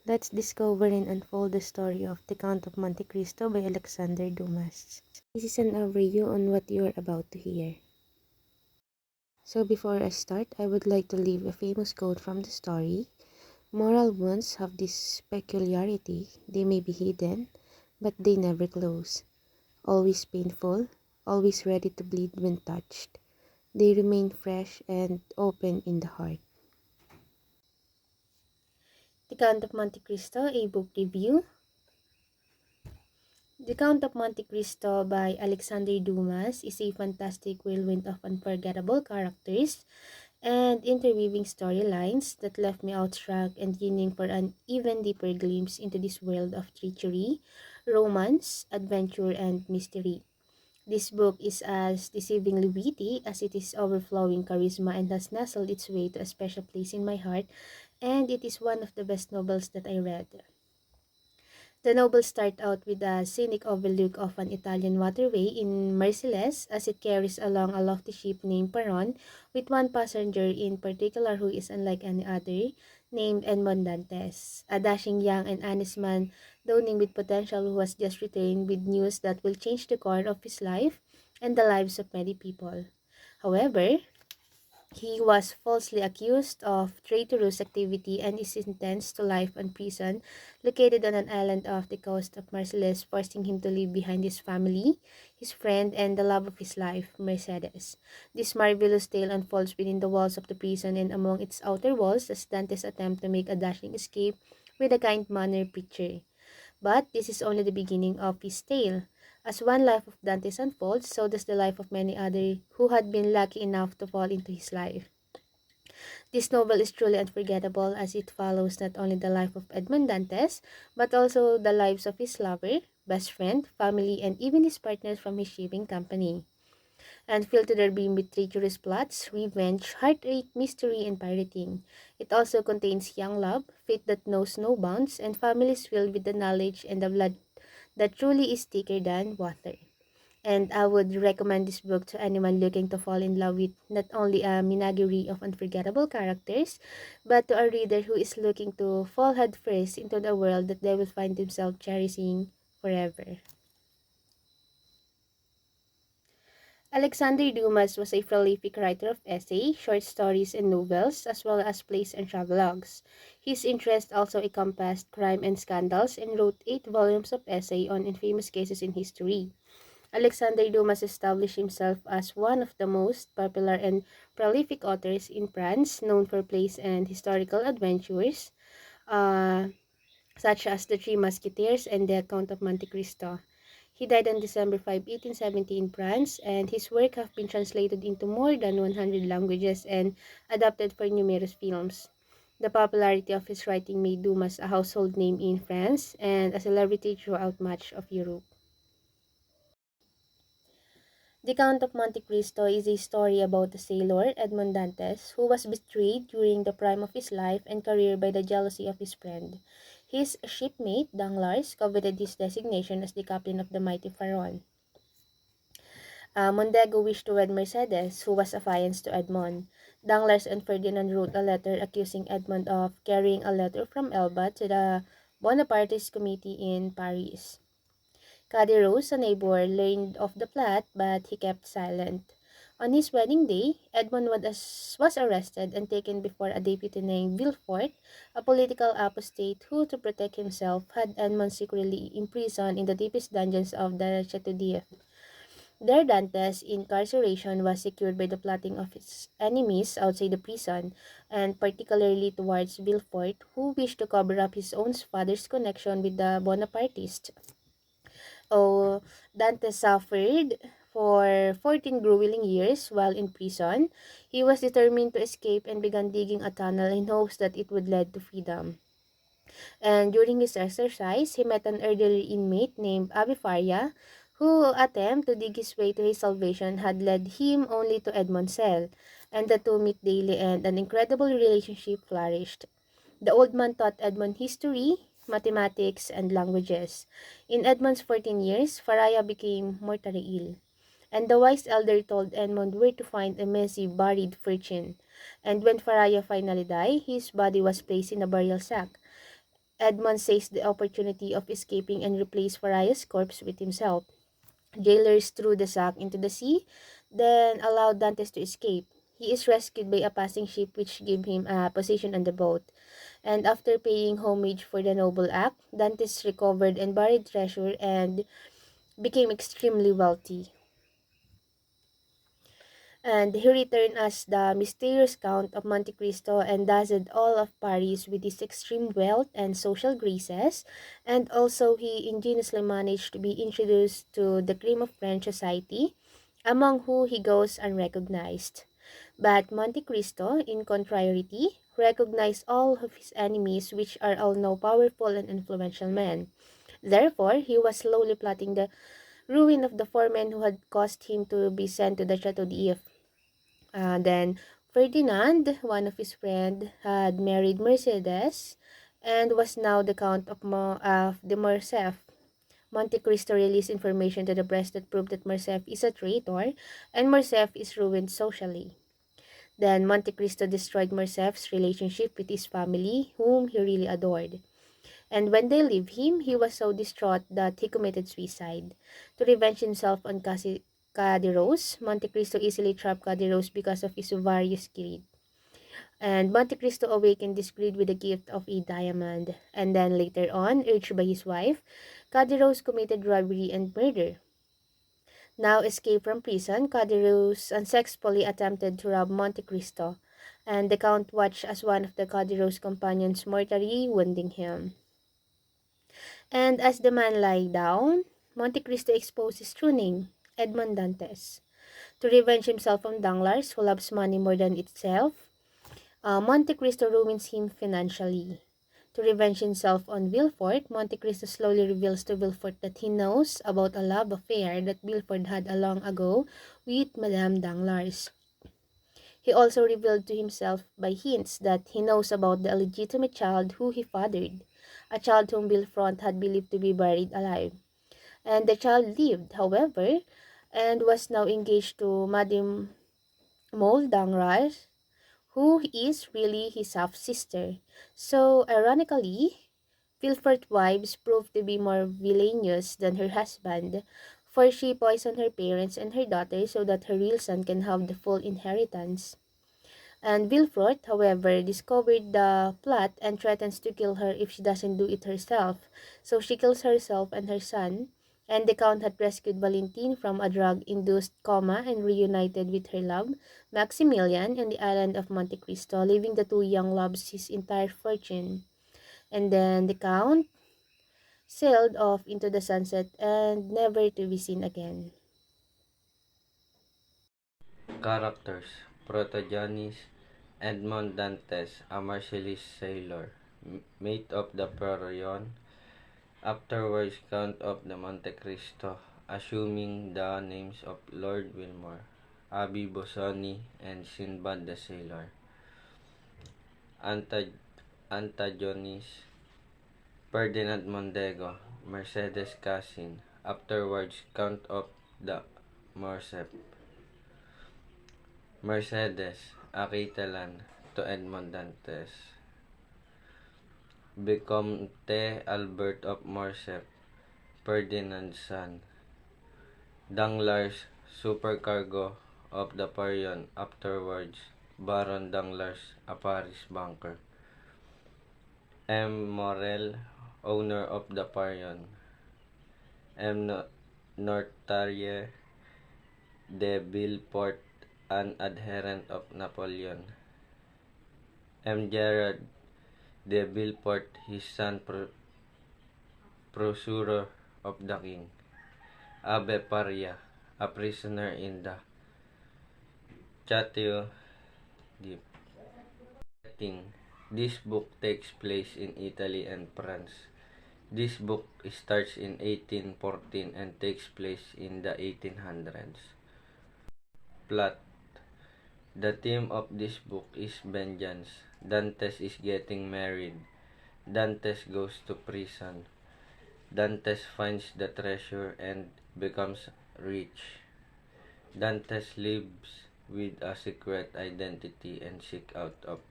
Let's discover and unfold the story of The Count of Monte Cristo by Alexander Dumas. This is an overview on what you are about to hear. So before I start, I would like to leave a famous quote from the story. Moral wounds have this peculiarity: they may be hidden, but they never close. Always painful, always ready to bleed when touched. They remain fresh and open in the heart. The Count of Monte Cristo, a book review. The Count of Monte Cristo by Alexander Dumas is a fantastic whirlwind of unforgettable characters and interweaving storylines that left me awestruck and yearning for an even deeper glimpse into this world of treachery, romance, adventure, and mystery. This book is as deceivingly witty as it is overflowing charisma and has nestled its way to a special place in my heart, and it is one of the best novels that I read. The novel starts out with a scenic overlook of an Italian waterway in Merciless as it carries along a lofty ship named Peron, with one passenger in particular who is unlike any other, named Edmond Dantes, a dashing young and honest man dawning with potential who has just returned with news that will change the course of his life and the lives of many people. However, he was falsely accused of traitorous activity and is sentenced to life in prison located on an island off the coast of Marseilles, forcing him to leave behind his family, his friend, and the love of his life, Mercedes. This marvelous tale unfolds within the walls of the prison and among its outer walls as Dante's attempt to make a dashing escape with a kind-mannered preacher. But this is only the beginning of his tale. As one life of Dantes unfolds, so does the life of many others who had been lucky enough to fall into his life. This novel is truly unforgettable as it follows not only the life of Edmond Dantes, but also the lives of his lover, best friend, family, and even his partners from his shipping company. And filled to their brim with treacherous plots, revenge, heartache, mystery, and pirating. It also contains young love, faith that knows no bounds, and families filled with the knowledge and the blood that truly is thicker than water. And I would recommend this book to anyone looking to fall in love with not only a menagerie of unforgettable characters, but to a reader who is looking to fall headfirst into the world that they will find themselves cherishing forever. Alexander Dumas was a prolific writer of essays, short stories, and novels, as well as plays and travelogues. His interests also encompassed crime and scandals and wrote 8 volumes of essays on infamous cases in history. Alexander Dumas established himself as one of the most popular and prolific authors in France, known for plays and historical adventures, uh, such as The Three Musketeers and The Count of Monte Cristo. He died on December 5, 1870 in France, and his work have been translated into more than 100 languages and adapted for numerous films. The popularity of his writing made Dumas a household name in France and a celebrity throughout much of Europe. The Count of Monte Cristo is a story about a sailor, Edmond Dantes, who was betrayed during the prime of his life and career by the jealousy of his friend. His shipmate, Danglars, coveted his designation as the captain of the mighty Pharaon. Mondego wished to wed Mercedes, who was affianced to Edmond. Danglars and Ferdinand wrote a letter accusing Edmond of carrying a letter from Elba to the Bonapartist committee in Paris. Caderousse, a neighbor, learned of the plot, but he kept silent. On his wedding day, Edmond was arrested and taken before a deputy named Villefort, a political apostate who, to protect himself, had Edmond secretly imprisoned in the deepest dungeons of the Chateau d'If. There, Dante's incarceration was secured by the plotting of his enemies outside the prison, and particularly towards Villefort, who wished to cover up his own father's connection with the Bonapartists. Oh, Dante suffered for 14 grueling years while in prison. He was determined to escape and began digging a tunnel in hopes that it would lead to freedom. And during his exercise, he met an elderly inmate named Abifaria, who attempt to dig his way to his salvation had led him only to Edmond's cell, and the two meet daily and an incredible relationship flourished. The old man taught Edmond history, mathematics, and languages. In Edmond's 14 years, Faria became mortally ill, and the wise elder told Edmond where to find a messy, buried fortune. And when Faria finally died, his body was placed in a burial sack. Edmund seized the opportunity of escaping and replaced Faria's corpse with himself. Jailers threw the sack into the sea, then allowed Dantes to escape. He is rescued by a passing ship which gave him a position on the boat. And after paying homage for the noble act, Dantes recovered and buried treasure and became extremely wealthy. And he returned as the mysterious Count of Monte Cristo and dazzled all of Paris with his extreme wealth and social graces, and also he ingeniously managed to be introduced to the cream of French society, among whom he goes unrecognized. But Monte Cristo, in contrariety, recognized all of his enemies, which are all now powerful and influential men. Therefore, he was slowly plotting the ruin of the four men who had caused him to be sent to the Chateau d'If. Then Ferdinand, one of his friends, had married Mercedes and was now the Count of the Morcerf. Monte Cristo released information to the press that proved that Morcerf is a traitor and Morcerf is ruined socially. Then Monte Cristo destroyed Morcerf's relationship with his family, whom he really adored. And when they leave him, he was so distraught that he committed suicide. To revenge himself on Caderousse, Monte Cristo easily trapped Caderousse because of his various greed. And Monte Cristo awakened this greed with the gift of a diamond. And then later on, urged by his wife, Caderousse committed robbery and murder. Now escaped from prison, Caderousse unsuccessfully attempted to rob Monte Cristo, and the Count watched as one of the Caderousse companions mortally wounding him. And as the man lay down, Monte Cristo exposed his true name, Edmond Dantes. To revenge himself on Danglars, who loves money more than itself, Monte Cristo ruins him financially. To revenge himself on Villefort, Monte Cristo slowly reveals to Villefort that he knows about a love affair that Villefort had a long ago with Madame Danglars. He also revealed to himself by hints that he knows about the illegitimate child who he fathered, a child whom Villefort had believed to be buried alive. And the child lived, however, and was now engaged to Madame Maule Danglars, who is really his half-sister. So, ironically, Villefort's wives proved to be more villainous than her husband, for she poisoned her parents and her daughter so that her real son can have the full inheritance. And Villefort, however, discovered the plot and threatens to kill her if she doesn't do it herself. So she kills herself and her son, and the Count had rescued Valentine from a drug-induced coma and reunited with her love, Maximilian, on the island of Monte Cristo, leaving the two young loves his entire fortune. And then the Count sailed off into the sunset and never to be seen again. Characters: Protagonist: Edmond Dantes, a merciless sailor, mate of the Pharaon, afterwards Count of the Monte Cristo, assuming the names of Lord Wilmore, Abbe Busoni, and Sinbad the Sailor. Antagonist: Ferdinand Mondego, Mercedes' cousin, afterwards Count of the Morcerf. Mercedes, a Catalan to Edmond Dantes. Vicomte Albert of Morcerf, Ferdinand's son. Danglars, supercargo of the Pharaon, afterwards Baron Danglars, a Paris banker. M. Morel, owner of the Pharaon. M. Nortarier de Villefort, an adherent of Napoleon. M. Gerard de Villefort, his son, Procurer of the king. Abbe Paria, a prisoner in the Chateau d'If. Setting: this book takes place in Italy and France. This book starts in 1814 and takes place in the 1800s. Plot: the theme of this book is vengeance. Dantes is getting married. Dantes goes to prison. Dantes finds the treasure and becomes rich. Dantes lives with a secret identity and seeks out of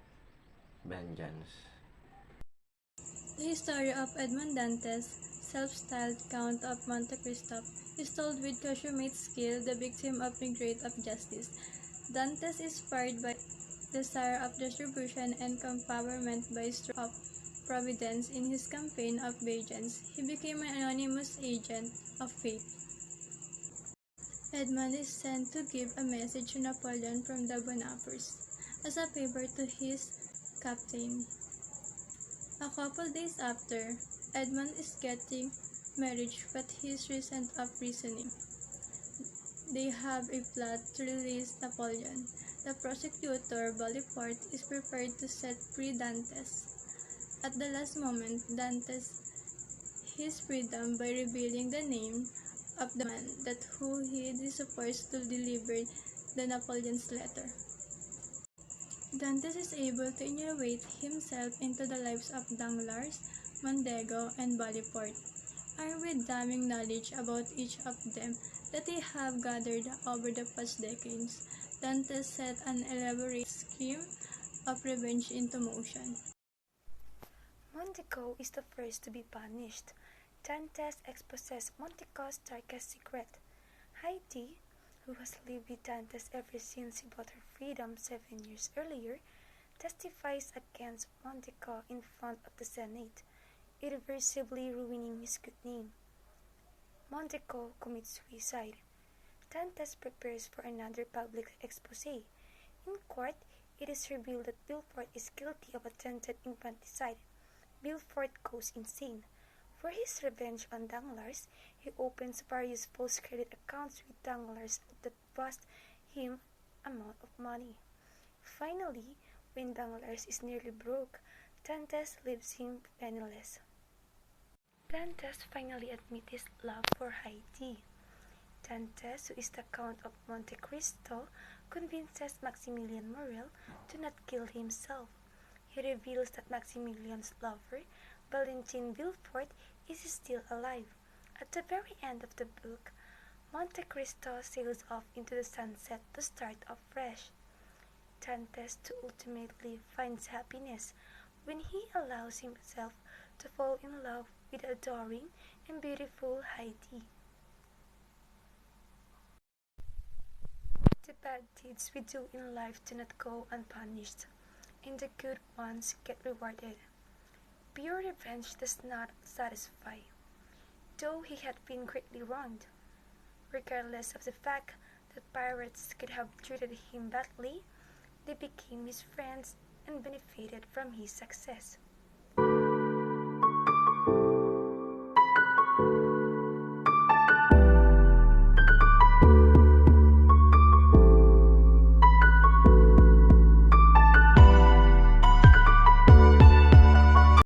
vengeance. The history of Edmond Dantes, self-styled Count of Monte Cristo, is told with consummate skill, the victim of neglect of justice. Dantes is inspired by desire of distribution and empowerment by stroke of providence in his campaign of vengeance. He became an anonymous agent of fate. Edmond is sent to give a message to Napoleon from the Bonapartes as a favor to his captain. A couple days after, Edmond is getting married, but he is recent of reasoning. They have a plot to release Napoleon. The prosecutor, Bonaparte, is prepared to set free Dantes. At the last moment, Dantes his freedom by revealing the name of the man that who he is supposed to deliver the Napoleon's letter. Dantes is able to insinuate himself into the lives of Danglars, Mondego, and Bonaparte, armed with damning knowledge about each of them that they have gathered over the past decades. Dantes set an elaborate scheme of revenge into motion. Mondego is the first to be punished. Dantes exposes Monteco's darkest secret. Haiti, who has lived with Dantes ever since he bought her freedom 7 years earlier, testifies against Mondego in front of the Senate, irreversibly ruining his good name. Mondego commits suicide. Dantes prepares for another public exposé. In court, it is revealed that Villefort is guilty of attempted infanticide. Villefort goes insane. For his revenge on Danglars, he opens various false credit accounts with Danglars that cost him amount of money. Finally, when Danglars is nearly broke, Dantes leaves him penniless. Dantes finally admits his love for Haiti. Dantes, who is the Count of Monte Cristo, convinces Maximilian Morrel to not kill himself. He reveals that Maximilian's lover, Valentine Villefort, is still alive. At the very end of the book, Monte Cristo sails off into the sunset to start off fresh. Dantes ultimately finds happiness when he allows himself to fall in love with adoring and beautiful Haiti. The bad deeds we do in life do not go unpunished, and the good ones get rewarded. Pure revenge does not satisfy, though he had been greatly wronged. Regardless of the fact that pirates could have treated him badly, they became his friends and benefited from his success.